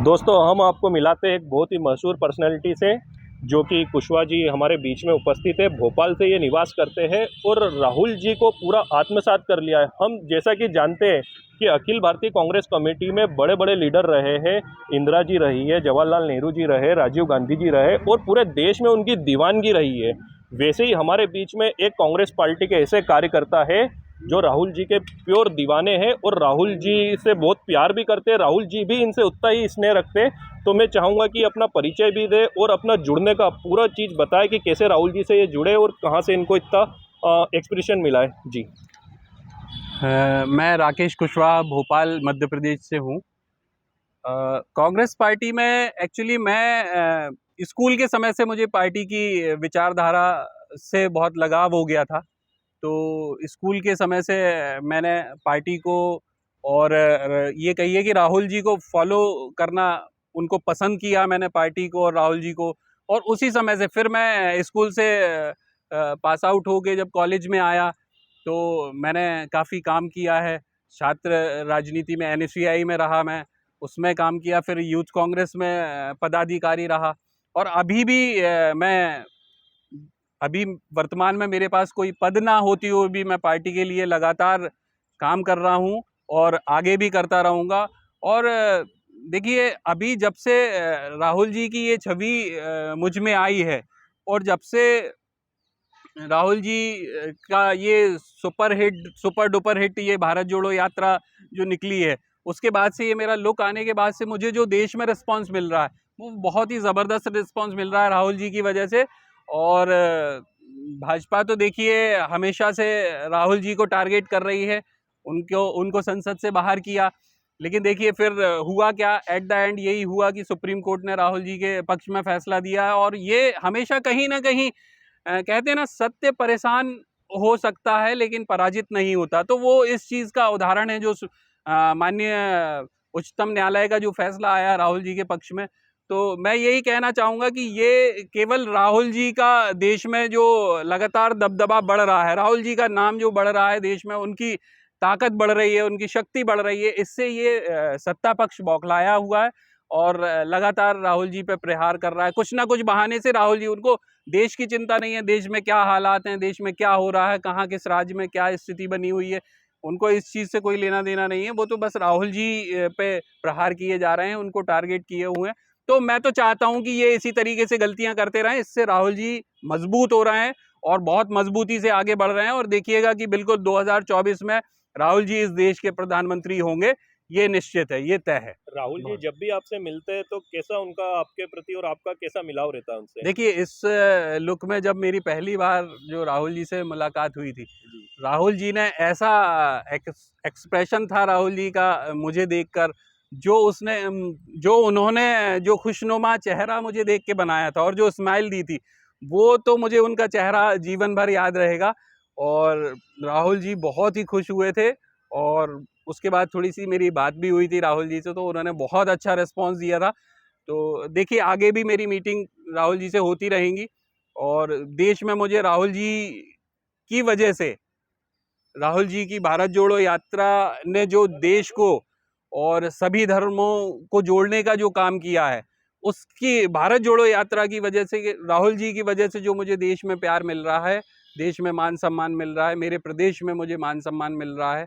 दोस्तों, हम आपको मिलाते हैं एक बहुत ही मशहूर पर्सनैलिटी से, जो कि कुशवाहा जी हमारे बीच में उपस्थित है। भोपाल से ये निवास करते हैं और राहुल जी को पूरा आत्मसात कर लिया है। हम जैसा कि जानते हैं कि अखिल भारतीय कांग्रेस कमेटी में बड़े बड़े लीडर रहे हैं। इंदिरा जी रही है, जवाहरलाल नेहरू जी रहे, राजीव गांधी जी रहे और पूरे देश में उनकी दीवानगी रही है। वैसे ही हमारे बीच में एक कांग्रेस पार्टी के ऐसे कार्यकर्ता है जो राहुल जी के प्योर दीवाने हैं और राहुल जी से बहुत प्यार भी करते हैं। राहुल जी भी इनसे उतना ही स्नेह रखते हैं। तो मैं चाहूँगा कि अपना परिचय भी दे और अपना जुड़ने का पूरा चीज़ बताए कि कैसे राहुल जी से ये जुड़े और कहाँ से इनको इतना एक्सप्रेशन मिला है। जी। मैं राकेश कुशवाहा भोपाल मध्य प्रदेश से हूँ। कांग्रेस पार्टी में एक्चुअली मैं स्कूल के समय से मुझे पार्टी की विचारधारा से बहुत लगाव हो गया था। तो स्कूल के समय से मैंने पार्टी को और ये कहिए कि राहुल जी को फॉलो करना, उनको पसंद किया मैंने पार्टी को और राहुल जी को। और उसी समय से फिर मैं स्कूल से पास आउट होके जब कॉलेज में आया तो मैंने काफ़ी काम किया है। छात्र राजनीति में NSCI में रहा, मैं उसमें काम किया, फिर यूथ कांग्रेस में पदाधिकारी रहा। और अभी भी मैं अभी वर्तमान में मेरे पास कोई पद ना होती हुए भी मैं पार्टी के लिए लगातार काम कर रहा हूं और आगे भी करता रहूंगा। और देखिए, अभी जब से राहुल जी की ये छवि मुझ में आई है और जब से राहुल जी का ये सुपर डुपर हिट ये भारत जोड़ो यात्रा जो निकली है, उसके बाद से ये मेरा लुक आने के बाद से मुझे जो देश में रिस्पांस मिल रहा है वो बहुत ही ज़बरदस्त रिस्पांस मिल रहा है राहुल जी की वजह से। और भाजपा तो देखिए हमेशा से राहुल जी को टारगेट कर रही है, उनको संसद से बाहर किया। लेकिन देखिए फिर हुआ क्या, एट द एंड यही हुआ कि सुप्रीम कोर्ट ने राहुल जी के पक्ष में फैसला दिया। और ये हमेशा कहीं ना कहीं कहते हैं ना, सत्य परेशान हो सकता है लेकिन पराजित नहीं होता। तो वो इस चीज़ का उदाहरण है जो माननीय उच्चतम न्यायालय का जो फैसला आया राहुल जी के पक्ष में। तो मैं यही कहना चाहूँगा कि ये केवल राहुल जी का देश में जो लगातार दबदबा बढ़ रहा है, राहुल जी का नाम जो बढ़ रहा है देश में, उनकी ताकत बढ़ रही है, उनकी शक्ति बढ़ रही है, इससे ये सत्ता पक्ष बौखलाया हुआ है और लगातार राहुल जी पे प्रहार कर रहा है। कुछ ना कुछ बहाने से राहुल जी, उनको देश की चिंता नहीं है, देश में क्या हालात हैं, देश में क्या हो रहा है, कहाँ किस राज्य में क्या स्थिति बनी हुई है, उनको इस चीज़ से कोई लेना देना नहीं है। वो तो बस राहुल जी पे प्रहार किए जा रहे हैं, उनको टारगेट किए हुए हैं। तो मैं तो चाहता हूं कि ये इसी तरीके से गलतियां करते रहें, इससे राहुल जी मजबूत हो रहे हैं और बहुत मजबूती से आगे बढ़ रहे हैं। और देखिएगा कि बिल्कुल 2024 में राहुल जी इस देश के प्रधानमंत्री होंगे, ये निश्चित है, ये तय है। राहुल जी जब भी आपसे मिलते हैं तो कैसा उनका आपके प्रति और आपका कैसा मिलाव रहता है उनसे? देखिए, इस लुक में जब मेरी पहली बार जो राहुल जी से मुलाकात हुई थी, जी। राहुल जी ने ऐसा एक्सप्रेशन था राहुल जी का मुझे देखकर, जो उन्होंने जो खुशनुमा चेहरा मुझे देख के बनाया था और जो स्माइल दी थी, वो तो मुझे उनका चेहरा जीवन भर याद रहेगा। और राहुल जी बहुत ही खुश हुए थे और उसके बाद थोड़ी सी मेरी बात भी हुई थी राहुल जी से, तो उन्होंने बहुत अच्छा रिस्पॉन्स दिया था। तो देखिए, आगे भी मेरी मीटिंग राहुल जी से होती रहेंगी और देश में मुझे राहुल जी की वजह से, राहुल जी की भारत जोड़ो यात्रा ने जो देश को और सभी धर्मों को जोड़ने का जो काम किया है, उसकी भारत जोड़ो यात्रा की वजह से, राहुल जी की वजह से जो मुझे देश में प्यार मिल रहा है, देश में मान सम्मान मिल रहा है, मेरे प्रदेश में मुझे मान सम्मान मिल रहा है,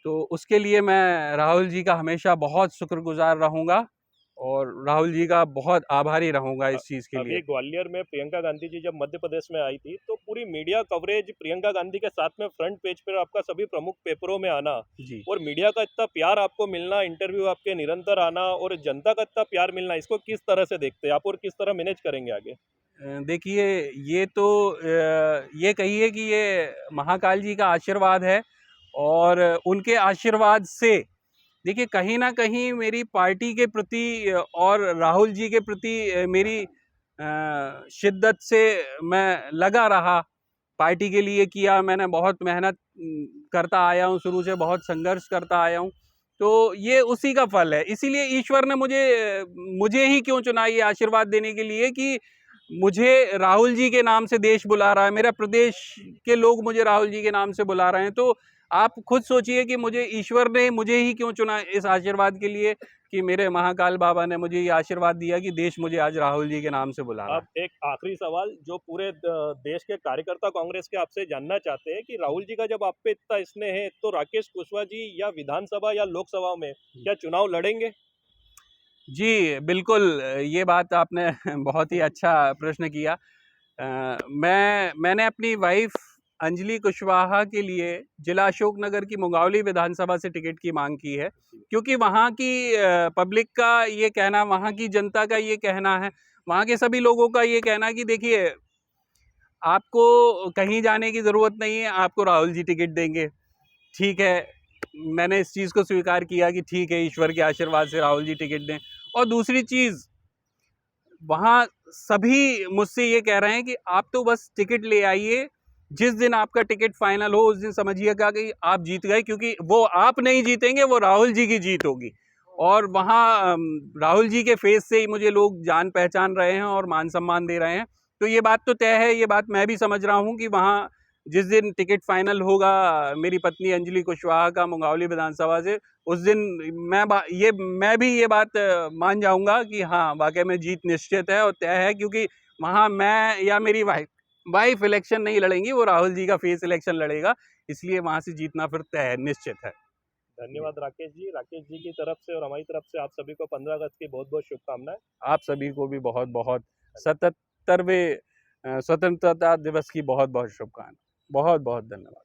तो उसके लिए मैं राहुल जी का हमेशा बहुत शुक्रगुजार रहूँगा और राहुल जी का बहुत आभारी रहूँगा इस चीज़ के लिए। अभी ग्वालियर में प्रियंका गांधी जी जब मध्य प्रदेश में आई थी तो पूरी मीडिया कवरेज प्रियंका गांधी के साथ में फ्रंट पेज पर आपका सभी प्रमुख पेपरों में आना जी। और मीडिया का इतना प्यार आपको मिलना, इंटरव्यू आपके निरंतर आना और जनता का इतना प्यार मिलना, इसको किस तरह से देखते हैं आप और किस तरह मैनेज करेंगे आगे? देखिए, ये तो ये कहिए कि ये महाकाल जी का आशीर्वाद है और उनके आशीर्वाद से देखिए कहीं ना कहीं मेरी पार्टी के प्रति और राहुल जी के प्रति मेरी शिद्दत से मैं लगा रहा, पार्टी के लिए किया मैंने, बहुत मेहनत करता आया हूँ, शुरू से बहुत संघर्ष करता आया हूँ। तो ये उसी का फल है, इसीलिए ईश्वर ने मुझे ही क्यों चुना ये आशीर्वाद देने के लिए कि मुझे राहुल जी के नाम से देश बुला रहा है, मेरा प्रदेश के लोग मुझे राहुल जी के नाम से बुला रहे हैं। तो आप खुद सोचिए कि मुझे ईश्वर ने मुझे ही क्यों चुना इस आशीर्वाद के लिए। कि मेरे महाकाल बाबा ने मुझे ये आशीर्वाद दिया कि देश मुझे आज राहुल जी के नाम से बुला रहा है। अब एक आखिरी सवाल जो पूरे देश के कार्यकर्ता कांग्रेस के आपसे जानना चाहते हैं कि राहुल जी का जब आप पे इतना स्नेह है तो राकेश कुशवाहा जी या विधानसभा या लोकसभा में क्या चुनाव लड़ेंगे? जी, बिल्कुल, ये बात आपने बहुत ही अच्छा प्रश्न किया। मैंने अपनी वाइफ़ अंजलि कुशवाहा के लिए जिला अशोकनगर की मुंगावली विधानसभा से टिकट की मांग की है, क्योंकि वहाँ की पब्लिक का ये कहना, वहाँ की जनता का ये कहना है, वहाँ के सभी लोगों का ये कहना है कि देखिए, आपको कहीं जाने की ज़रूरत नहीं है, आपको राहुल जी टिकट देंगे। ठीक है, मैंने इस चीज़ को स्वीकार किया कि ठीक है, ईश्वर के आशीर्वाद से राहुल जी टिकट दें। और दूसरी चीज़, वहाँ सभी मुझसे ये कह रहे हैं कि आप तो बस टिकट ले आइए, जिस दिन आपका टिकट फाइनल हो उस दिन समझिएगा कि आप जीत गए, क्योंकि वो आप नहीं जीतेंगे, वो राहुल जी की जीत होगी। और वहाँ राहुल जी के फेस से ही मुझे लोग जान पहचान रहे हैं और मान सम्मान दे रहे हैं। तो ये बात तो तय है, ये बात मैं भी समझ रहा हूँ कि वहाँ जिस दिन टिकट फाइनल होगा मेरी पत्नी अंजलि कुशवाहा का मुंगावली विधानसभा से, उस दिन मैं भी ये बात मान जाऊंगा कि हाँ, वाकई में जीत निश्चित है और तय है, क्योंकि वहाँ मैं या मेरी वाइफ इलेक्शन नहीं लड़ेंगी, वो राहुल जी का फेस इलेक्शन लड़ेगा, इसलिए वहाँ से जीतना फिर तय है, निश्चित है। धन्यवाद राकेश जी। राकेश जी की तरफ से और हमारी तरफ से आप सभी को 15 अगस्त की बहुत-बहुत शुभकामनाएं। आप सभी को भी बहुत-बहुत 77वें स्वतंत्रता दिवस की बहुत-बहुत शुभकामनाएं। बहुत-बहुत धन्यवाद।